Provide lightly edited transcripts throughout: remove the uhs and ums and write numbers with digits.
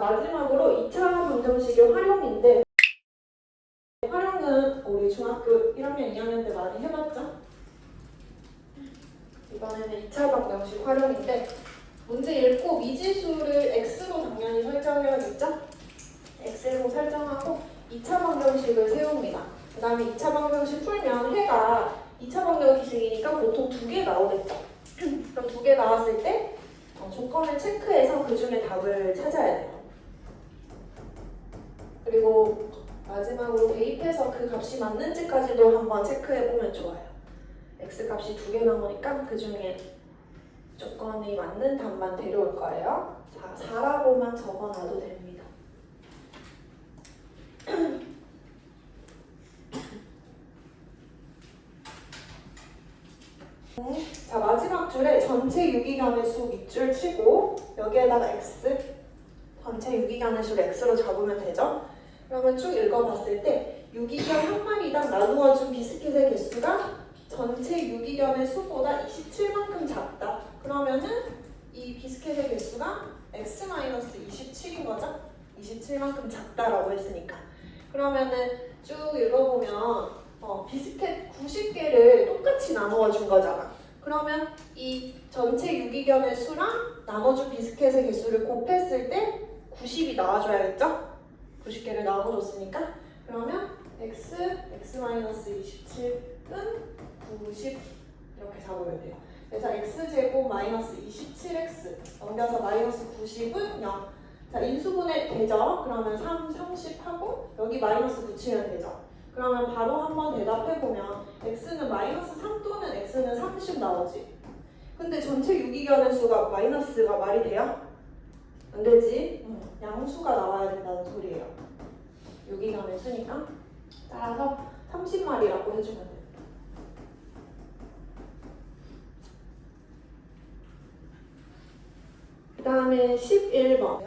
마지막으로 2차 방정식의 활용인데, 활용은 우리 중학교 1학년, 2학년 때 많이 해봤죠? 이번에는 2차 방정식 활용인데, 문제 읽고 미지수를 x로 당연히 설정해야겠죠? x로 설정하고 2차 방정식을 세웁니다. 그 다음에 2차 방정식 풀면 해가 2차 방정식이니까 보통 2개 나오겠죠? 그럼 2개 나왔을 때 조건을 체크해서 그 중에 답을 찾아야 돼요. 그리고 마지막으로 대입해서 그 값이 맞는지까지도 한번 체크해보면 좋아요. x 값이 2개 나오니까 그 중에 조건이 맞는 답만 데려올 거예요. 자, 4라고만 적어놔도 됩니다. 자, 마지막 줄에 전체 유기견의 수 밑줄 치고 여기에다가 x, 전체 유기견의 수를 x로 잡으면 되죠? 그러면 쭉 읽어봤을 때 유기견 한 마리당 나누어준 비스킷의 개수가 전체 유기견의 수보다 27만큼 작다. 그러면은 이 비스킷의 개수가 x-27인 거죠? 27만큼 작다라고 했으니까. 그러면은 쭉 읽어보면 비스킷 90개를 똑같이 나누어 준 거잖아. 그러면 이 전체 유기견의 수랑 나눠준 비스킷의 개수를 곱했을 때 90이 나와줘야겠죠? 90개를 나눠줬으니까. 그러면 x-27은 90 이렇게 잡으면 돼요. 그래서 x제곱 마이너스 27x 넘겨서 마이너스 90은 0. 자, 인수분해 되죠? 그러면 30하고 여기 마이너스 붙이면 되죠? 그러면 바로 한번 대답해보면 x는 마이너스 3 또는 x는 30 나오지. 근데 전체 유기견의 수가 마이너스가 말이 돼요? 안 되지? 양수가 나와야 된다는 소리예요. 유기견의 수니까. 따라서 30마리라고 해주면 돼요. 그 다음에 11번.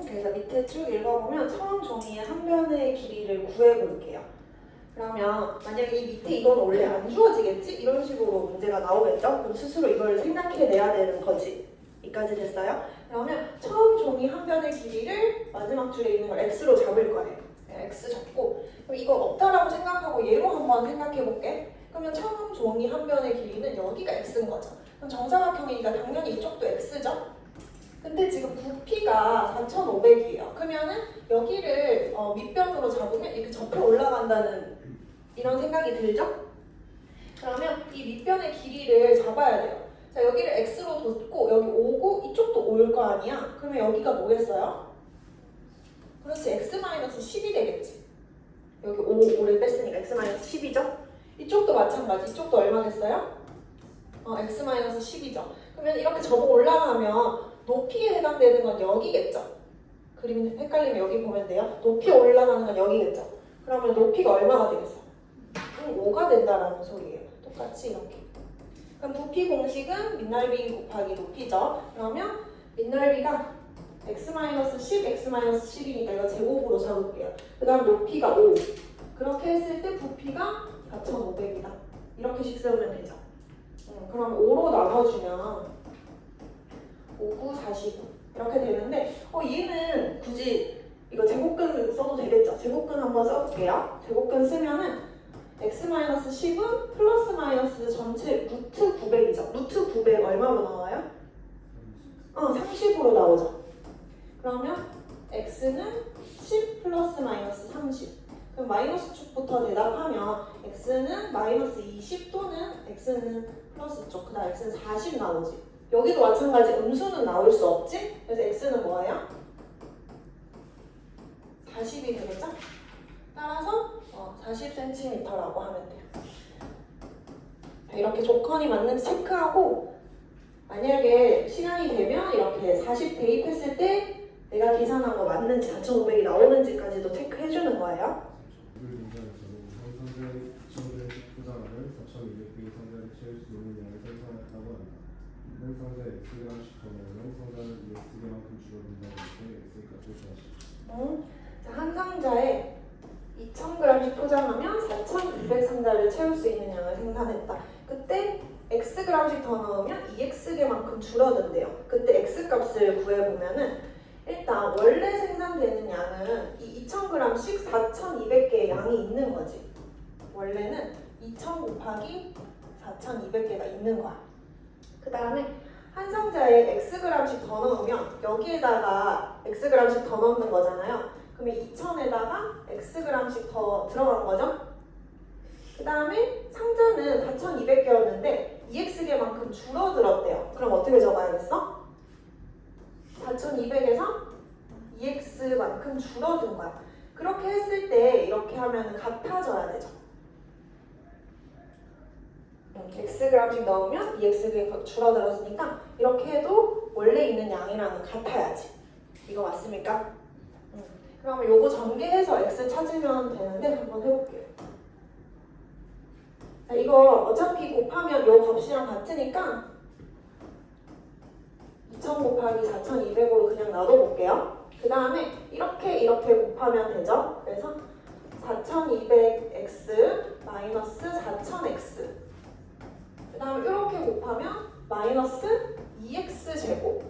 그래서 밑에 쭉 읽어보면 처음 종이의 한 변의 길이를 구해볼게요. 그러면 만약에 이 밑에 이건 원래 안 주어지겠지? 이런 식으로 문제가 나오겠죠? 그럼 스스로 이걸 생각해내야 되는 거지. 여기까지 됐어요? 그러면 처음 종이 한 변의 길이를 마지막 줄에 있는 걸 x로 잡을 거예요. x 잡고 그럼 이거 없다라고 생각하고 얘로 한번 생각해볼게. 그러면 처음 종이 한 변의 길이는 여기가 x인 거죠. 그럼 정사각형이니까 당연히 이쪽도 x죠? 근데 지금 부피가 4,500이에요. 그러면은 여기를 밑변으로 잡으면 이렇게 접혀 올라간다는 이런 생각이 들죠? 그러면 이 밑변의 길이를 잡아야 돼요. 자, 여기를 x로 뒀고 여기 오고 이쪽도 올 거 아니야? 그러면 여기가 뭐겠어요? 그렇지, x-10이 되겠지. 여기 5를 뺐으니까 x-10이죠? 이쪽도 마찬가지. 이쪽도 얼마겠어요? x-10이죠. 그러면 이렇게 접어 올라가면 높이에 해당되는 건 여기겠죠? 그림 헷갈리면 여기 보면 돼요. 높이 올라가는 건 여기겠죠? 그러면 높이가 얼마가 되겠어? 5가 된다라는 소리예요. 똑같이 이렇게. 그럼 부피 공식은 밑넓이 곱하기 높이죠. 그러면 밑넓이가 x-10, x-10이니까 이거 제곱으로 잡을게요. 그 다음 높이가 5. 그렇게 했을 때 부피가 4,500이다. 이렇게씩 세우면 되죠. 그럼 5로 나눠주면 5, 9, 45 이렇게 되는데 얘는 굳이 이거 제곱근 써도 되겠죠? 제곱근 한번 써볼게요. 제곱근 쓰면은 x-10은 플러스 마이너스 전체 루트 900이죠. 루트 900 얼마로 나와요? 30으로 나오죠. 그러면 x는 10 플러스 마이너스 30. 그럼 마이너스 축부터 대답하면 x는 마이너스 20 또는 x는 플러스 쪽, 그 다음 x는 40 나오지. 여기도 마찬가지 음수는 나올 수 없지? 그래서 x는 뭐예요? 40이 되겠죠? 따라서 40cm라고 하면 돼요. 자, 이렇게 조건이 맞는지 체크하고 만약에 시간이 되면 이렇게 40 대입했을 때 내가 계산한 거 맞는지 4,500이 나오는지까지도 체크해주는 거예요. 상대 부산을 4,200개 상대를 채울 수 있는 양을 생산했다고 한다. 상자 xg씩 더하면 상자는 2x개만큼 줄어든다고 할 때 x값을 구하시오. 자, 한 상자에 2000g씩 포장하면 4200 상자를 채울 수 있는 양을 생산했다. 그때 xg씩 더 넣으면 2x개만큼 줄어든대요. 그때 x값을 구해보면은 일단 원래 생산되는 양은 이 2000g씩 4200개의 양이 있는 거지. 원래는 2000 곱하기 4200개가 있는 거야. 그 다음에 한 상자에 xg씩 더 넣으면 여기에다가 xg씩 더 넣는 거잖아요. 그러면 2000에다가 xg씩 더 들어간 거죠. 그 다음에 상자는 4200개였는데 2x개만큼 줄어들었대요. 그럼 어떻게 적어야겠어? 4200에서 2x만큼 줄어든 거야. 그렇게 했을 때 이렇게 하면 같아져야 되죠. xg씩 넣으면 2x가 줄어들었으니까 이렇게 해도 원래 있는 양이랑은 같아야지. 이거 맞습니까? 그러면 요거 전개해서 x 찾으면 되는데 한번 해볼게요. 자, 이거 어차피 곱하면 요 값이랑 같으니까 2000 곱하기 4200으로 그냥 놔둬볼게요. 그 다음에 이렇게 곱하면 되죠. 그래서 4200x 마이너스 4000x 그 다음에 이렇게 곱하면 마이너스 2x제곱은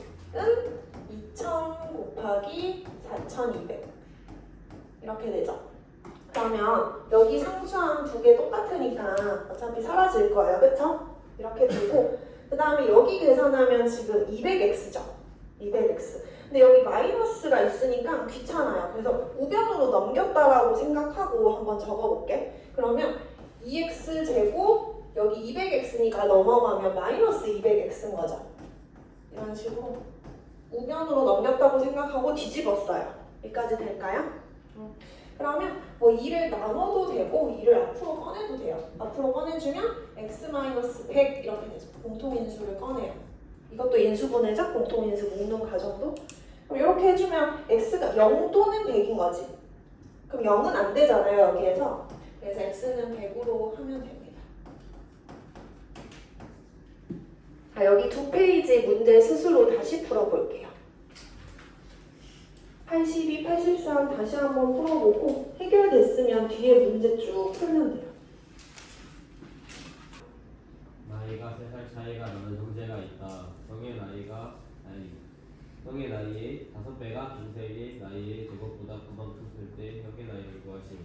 2000 곱하기 4200 이렇게 되죠. 그러면 여기 상수항 두 개 똑같으니까 어차피 사라질 거예요. 그쵸? 이렇게 되고 그 다음에 여기 계산하면 지금 200x죠. 200x 근데 여기 마이너스가 있으니까 귀찮아요. 그래서 우변으로 넘겼다라고 생각하고 한번 적어볼게. 그러면 2x제곱 여기 200x니까 넘어가면 마이너스 200x인 거죠. 이런 식으로 우변으로 넘겼다고 생각하고 뒤집었어요. 여기까지 될까요? 그러면 뭐 2를 나눠도 되고 2를 앞으로 꺼내도 돼요. 앞으로 꺼내주면 x-100 이렇게 되죠. 공통인수를 꺼내요. 이것도 인수분해죠? 공통인수 묶는 과정도. 그럼 이렇게 해주면 x가 0 또는 100인 거지. 그럼 0은 안 되잖아요, 여기에서. 그래서 x는 100으로 하면 됩니다. 자, 여기 두 페이지 문제 스스로 다시 풀어볼게요. 82, 83 다시 한번 풀어보고 해결됐으면 뒤에 문제 쭉 풀면 돼요. 나이가 3살 차이가 나는 형제가 있다. 형의 나이의 5배가 동생의 나이의 제곱보다 그만큼 클 때 형의 나이를 구하시오.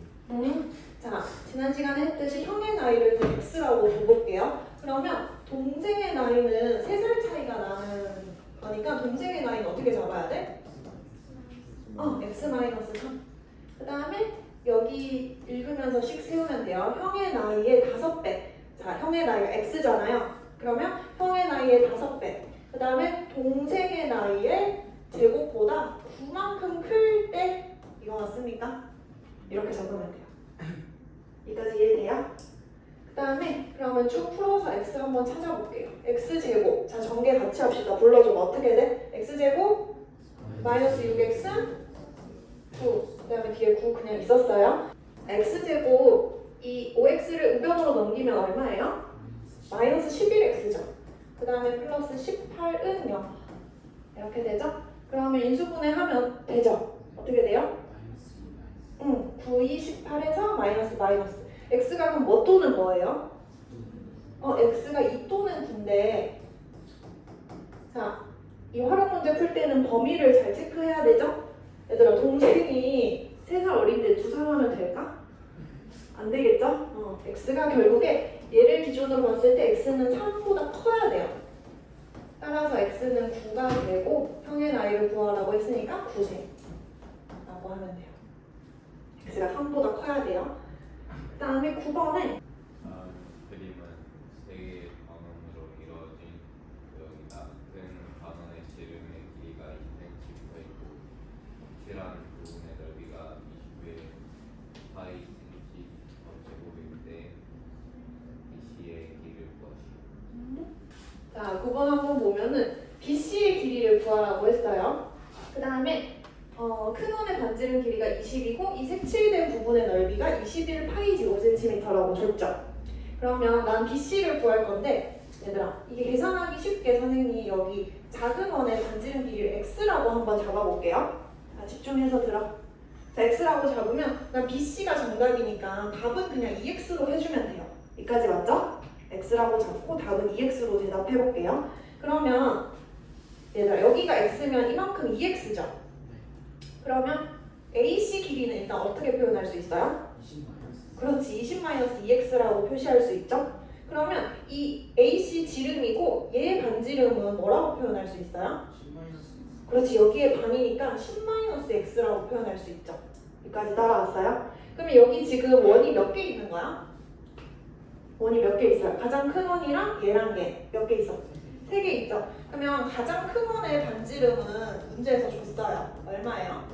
자, 지난 시간에 했듯이 형의 나이를 x라고 줘볼게요. 그러면 동생의 나이는 3살 차이가 나는 거니까 동생의 나이는 어떻게 잡아야 돼? x-3. 그 다음에 여기 읽으면서 씩 세우면 돼요. 형의 나이의 5배. 자, 형의 나이가 x잖아요. 그러면 형의 나이의 5배. 그 다음에 동생의 나이의 제곱보다 9만큼 클 때 이거 맞습니까? 이렇게 적으면 돼요. 여기까지 이해돼요? 그 다음에 그러면 쭉 풀어서 x 한번 찾아볼게요. x제곱. 자, 전개 같이 합시다. 불러주면 어떻게 돼? x제곱 마이너스 6x 9. 그 다음에 뒤에 9 그냥 있었어요. x제곱 이 5x를 우변으로 넘기면 얼마예요? 마이너스 11x죠. 그 다음에 플러스 18은 0. 이렇게 되죠? 그러면 인수분해 하면 되죠? 어떻게 돼요? 9, 2, 18에서 마이너스. x가 그럼 뭐 또는 뭐예요? x가 2 또는 9인데 자, 이 활용 문제 풀 때는 범위를 잘 체크해야 되죠? 얘들아, 동생이 3살 어린데 2살 하면 될까? 안 되겠죠? x가 결국에 얘를 기준으로 봤을 때 x는 3보다 커야 돼요. 따라서 x는 9가 되고 형의 나이를 구하라고 했으니까 9세 라고 하면 돼요. x가 3보다 커야 돼요. 그 다음에 9번에 그림은 세 개의 반원으로 이루어진 같은 반원의 지름의 길이가 2cm가 있고 확실한 부분의 넓이가 20의 4cm 제곱인데 BC의 길이를 구하시오. 자, 9번 한번 보면은 BC의 길이를 구하라고 했어요. 그 다음에 큰 원의 반지름 길이가 20이고 이 색칠된 부분의 넓이가 21 파이 제곱센티미터라고 줬죠. 그러면 난 BC를 구할 건데 얘들아, 이게 계산하기 쉽게 선생님이 여기 작은 원의 반지름 길이를 x라고 한번 잡아볼게요. 자, 집중해서 들어. 자, x라고 잡으면 그냥 BC가 정답이니까 답은 그냥 2x로 해주면 돼요. 여기까지 맞죠? x라고 잡고 답은 2x로 대답해볼게요. 그러면 얘들아, 여기가 x면 이만큼 2x죠? 그러면 AC 길이는 일단 어떻게 표현할 수 있어요? 20 마이너스. 그렇지, 20-2x라고 표시할 수 있죠? 그러면 이 AC 지름이고 얘의 반지름은 뭐라고 표현할 수 있어요? 10 마이너스. 그렇지, 여기에 반이니까 10-x라고 표현할 수 있죠. 여기까지 따라왔어요? 그러면 여기 지금 원이 몇 개 있는 거야? 원이 몇 개 있어요? 가장 큰 원이랑 얘랑 얘 몇 개 있어? 3개 있죠? 그러면 가장 큰 원의 반지름은 문제에서 줬어요. 얼마예요?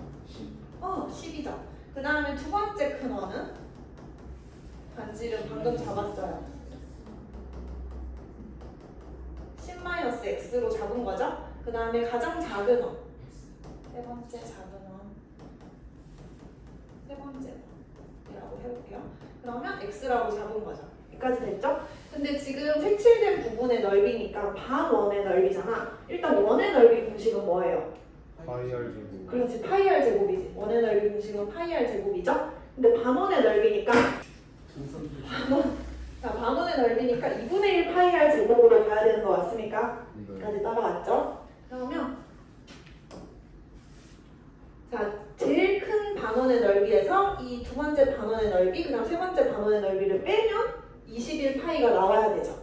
10이죠. 그 다음에 두 번째 큰 원은 반지름 방금 잡았어요. 10-x로 잡은 거죠? 그 다음에 가장 작은 원. 세 번째 작은 원. 세 번째 원이라고 해볼게요. 그러면 x라고 잡은 거죠. 여기까지 됐죠? 근데 지금 색칠된 부분의 넓이니까 반원의 넓이잖아. 일단 원의 넓이 공식은 뭐예요? 파이 r 제곱. 그렇지, 파이 r 제곱이지. 원의 넓이 공식은 파이 r 제곱이죠? 근데 반원의 넓이니까 반원의 넓이니까 2분의 1 파이 r 제곱으로 가야 되는 거 맞습니까? 네. 여기까지 따라왔죠? 그러면 자, 제일 큰 반원의 넓이에서 이 두 번째 반원의 넓이, 그 다음 세 번째 반원의 넓이를 빼면 21파이가 나와야 되죠.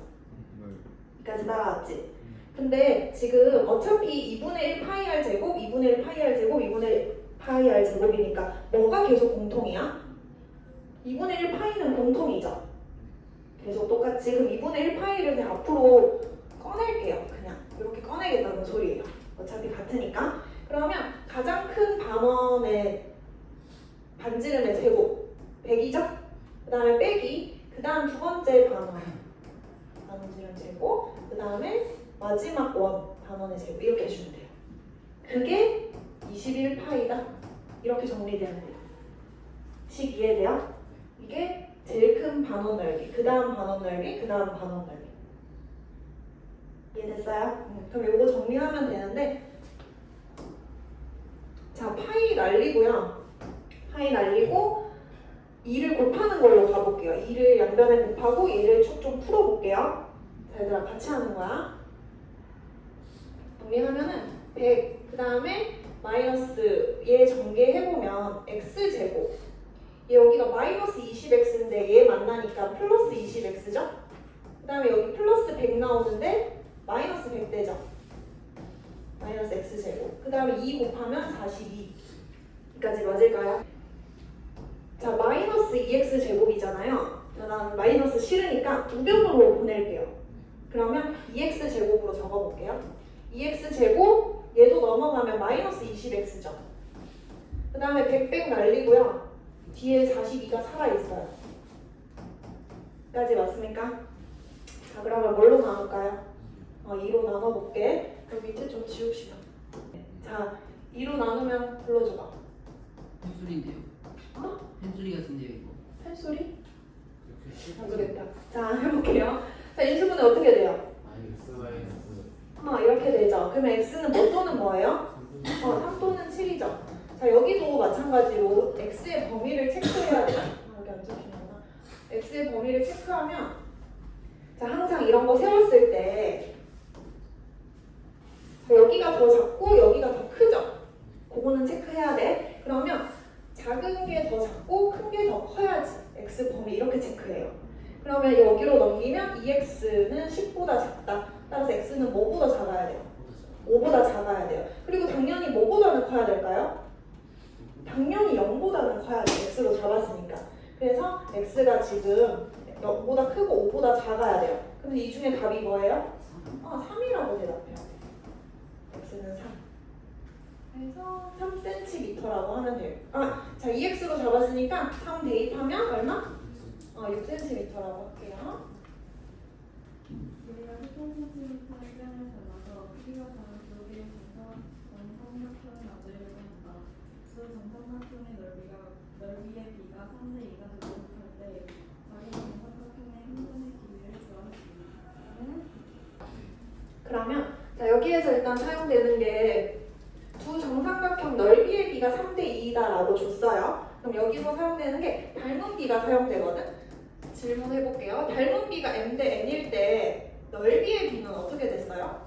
여기까지 따라왔지? 근데 지금 어차피 2분의 1 파이 r 제곱, 2분의 1 파이 r 제곱, 2분의 1 파이 r 제곱이니까 뭐가 계속 공통이야? 2분의 1 파이는 공통이죠. 계속 똑같이. 그럼 2분의 1 파이를 그냥 앞으로 꺼낼게요. 그냥 이렇게 꺼내겠다는 소리예요. 어차피 같으니까. 그러면 가장 큰 반원의 반지름의 제곱 100이죠? 그 다음에 빼기, 그 다음 두 번째 반원 반지름 제곱, 그 다음에 마지막 원 반원의 제곱 이렇게 해주면 돼요. 그게 21파이다. 이렇게 정리되면 돼요. 식 이해돼요? 이게 제일 큰 반원 넓이, 그 다음 반원 넓이, 그 다음 반원 넓이. 이해됐어요? 그럼 이거 정리하면 되는데, 자, 파이 날리고요. 파이 날리고 2를 곱하는 걸로 가볼게요. 2를 양변에 곱하고 얘를 쭉 좀 풀어볼게요. 자, 얘들아 같이 하는 거야. 정리하면은 100, 그 다음에 마이너스 얘 전개해보면 x제곱, 얘 여기가 마이너스 20x인데 얘 만나니까 플러스 20x죠? 그 다음에 여기 플러스 100 나오는데 마이너스 100 되죠? 마이너스 x제곱. 그 다음에 2 곱하면 42. 여기까지 맞을까요? 자, 마이너스 2x제곱이잖아요. 난 마이너스 싫으니까 우변으로 보낼게요. 그러면 2x제곱으로 적어볼게요. 2x제곱, 얘도 넘어가면 마이너스 20x죠. 그 다음에 100 날리고요. 뒤에 42가 살아있어요. 여기까지 맞습니까? 자, 그러면 뭘로 나눌까요? 2로 나눠볼게. 그럼 밑에 좀 지웁시다. 자, 2로 나누면 불러줘봐. 펜소리인데요. 어? 펜소리 같은데요 이거. 팬소리? 안 그랬다. 자, 해볼게요. 자, 인수분해 어떻게 돼요? x 마이너스. 이렇게 되죠. 그러면 x는 뭐 또는 뭐예요? 3 또는 7이죠. 자, 여기도 마찬가지로 x의 범위를 체크해야 돼요. 여기 안 적히는구나. x의 범위를 체크하면, 자, 항상 이런 거 세웠을 때 여기가 더 작고 여기가 더 크죠? 그거는 체크해야 돼. 그러면 작은 게 더 작고 큰 게 더 커야지. x 범위 이렇게 체크해요. 그러면 여기로 넘기면 2x는 10보다 작다. 따라서 x는 뭐보다 작아야 돼요? 5보다 작아야 돼요. 그리고 당연히 뭐보다는 커야 될까요? 당연히 0보다는 커야 돼요. x로 잡았으니까. 그래서 x가 지금 0보다 크고 5보다 작아야 돼요. 그럼 이 중에 답이 뭐예요? 3이라고 대답해야 돼요. x는 3. 그래서 3cm라고 하면 돼요. 자, 2x로 잡았으니까 3 대입하면 얼마? 6cm라고 할게요. 우리가 10cm의 변을 잘라서 크기가 다른 두 개의 정삼각형을 만들려고 한다. 그 정삼각형의 넓이의 비가 3대 2가 되도록 할 때 자기 정삼각형의 한 변의 길이를 구하겠습니다. 그러면 자 여기에서 일단 사용되는 게 두 정삼각형 넓이의 비가 3대 2다라고 줬어요. 그럼 여기서 사용되는 게 닮은 비가 사용되거든. 질문해볼게요. 닮은 비가 m 대 n일 때 넓이의 비는 어떻게 됐어요?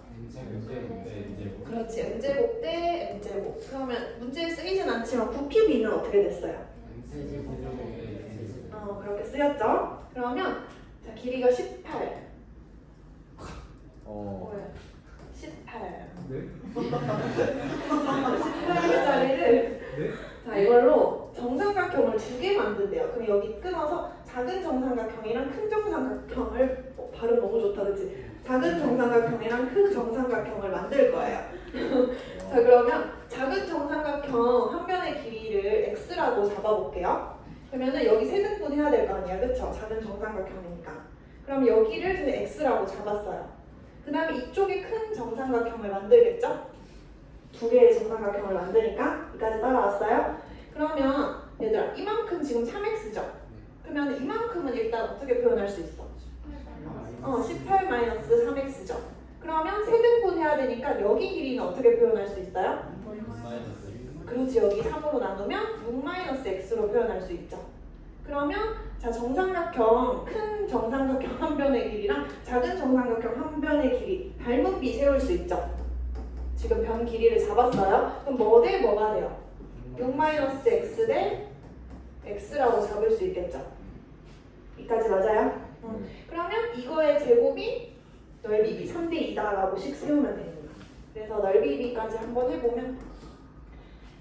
그렇지, n제곱 대 n제곱. 그러면 문제에 쓰이진 않지만 부피 비는 어떻게 됐어요? 그렇게 쓰였죠? 그러면 자 길이가 18. 뭐야? 18. 네? 18짜리를 네? 자 이걸로 정삼각형을 두 개 만든대요. 그럼 여기 끊어서 작은 정삼각형이랑 큰 정삼각형을 발음 너무 좋다, 그치? 작은 정삼각형이랑 큰 정삼각형을 만들 거예요. 자 그러면 작은 정삼각형 한 변의 길이를 x라고 잡아볼게요. 그러면은 여기 세등분 해야 될 거 아니야, 그쵸? 작은 정삼각형이니까. 그럼 여기를 저는 x라고 잡았어요. 그 다음에 이쪽에 큰 정삼각형을 만들겠죠? 두 개의 정삼각형을 만드니까 여기까지 따라왔어요. 그러면 얘들아 이만큼 지금 3x죠? 그러면 이만큼은 일단 어떻게 표현할 수 있어? 18-3x죠. 그러면 세등분 해야 되니까 여기 길이는 어떻게 표현할 수 있어요? 그렇지, 여기 3으로 나누면 6-x로 표현할 수 있죠. 그러면 자 정삼각형 큰 정삼각형 한 변의 길이랑 작은 정삼각형 한 변의 길이 닮은 비 세울 수 있죠. 지금 변 길이를 잡았어요. 그럼 뭐 대 뭐가 돼요? 6-x 대 x라고 잡을 수 있겠죠. 이까지 맞아요? 그러면 이거의 제곱이 넓이 비 3대 2다라고 식 세우면 됩니다. 그래서 넓이 비까지 한번 해보면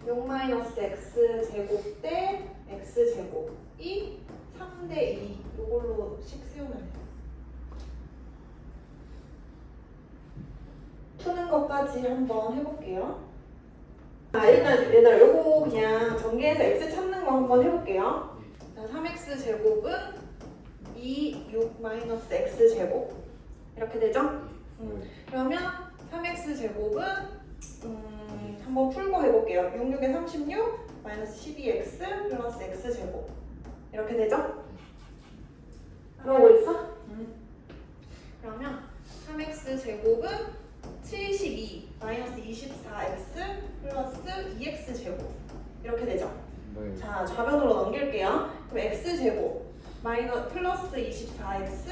6-x 제곱 대 x 제곱이 3대 2 이걸로 식 세우면 돼요. 푸는 것까지 한번 해볼게요. 일단 얘들아 요거 그냥 전개해서 x 찾는 거 한번 해볼게요. 자, 3x 제곱은 6 x 제곱 이렇게 되죠? 그러면 3x 제곱은 한번 풀고 해볼게요. 6, 6에 36 12x 플러스 x 제곱 이렇게 되죠? 그러고 있어? 그러면 3x 제곱은 72 24x 플러스 2x 제곱 이렇게 되죠? 네. 자 좌변으로 넘길게요. 그럼 x 제곱 플러스 24x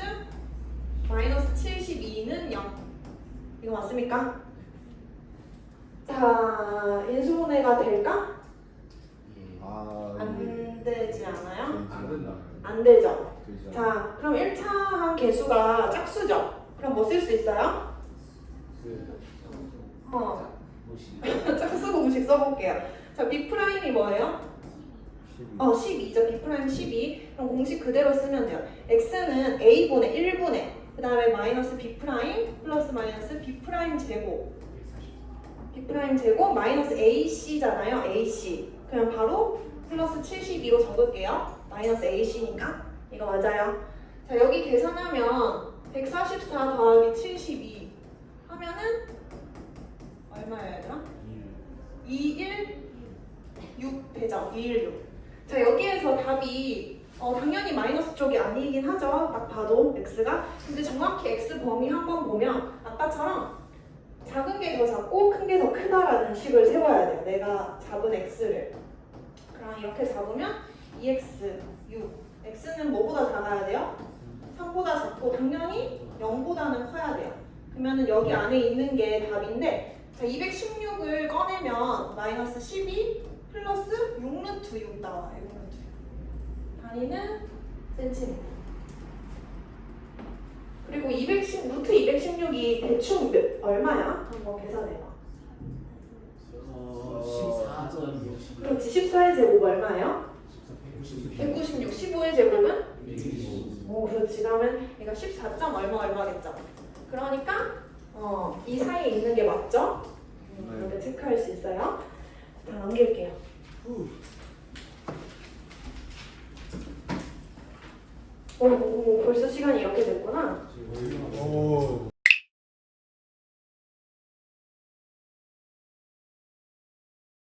마이너스 72는 0 이거 맞습니까? 자 인수분해가 될까? 안 되지 않아요? 안 된다. 안 되죠. 되죠. 자 그럼 1차 한 개수가 짝수죠? 그럼 뭐 쓸 수 있어요? 짝수 공식 써볼게요. 자 B'이 뭐예요? 12죠. B'이 12. 그럼 공식 그대로 쓰면 돼요. X는 A분의 1분의 그 다음에 마이너스 B' 플러스 마이너스 B' 제곱 B' 제곱 마이너스 AC잖아요. AC. 그냥 바로 플러스 72로 적을게요. 마이너스 AC니까 이거 맞아요. 자 여기 계산하면 144 더하기 72 하면은 얼마야 얘들아? 216 되죠? 216. 자 여기에서 답이 당연히 마이너스 쪽이 아니긴 하죠. 딱 봐도 x가. 근데 정확히 x 범위 한번 보면 아까처럼 작은 게 더 작고 큰 게 더 크다라는 식을 세워야 돼요. 내가 잡은 x를. 그럼 이렇게 잡으면 2x 6. x는 뭐보다 작아야 돼요? 3보다 작고 당연히 0보다는 커야 돼요. 그러면은 여기 안에 있는 게 답인데 자 216을 꺼내면 마이너스 12 플러스 6루트 6 나와요. 6루트 6. 단위는 센티미터. 그리고 루트 216이 대충 얼마야? 한번 계산해봐. 14.6. 그렇지. 14의 제곱 얼마예요? 196. 15의 제곱은? 오, 그렇지. 그러면 얘가 14점 얼마겠죠? 그러니까 이 사이에 있는 게 맞죠? 이렇게 체크할 수 있어요. 다 넘길게요. 오, 벌써 시간이 이렇게 됐구나. 오.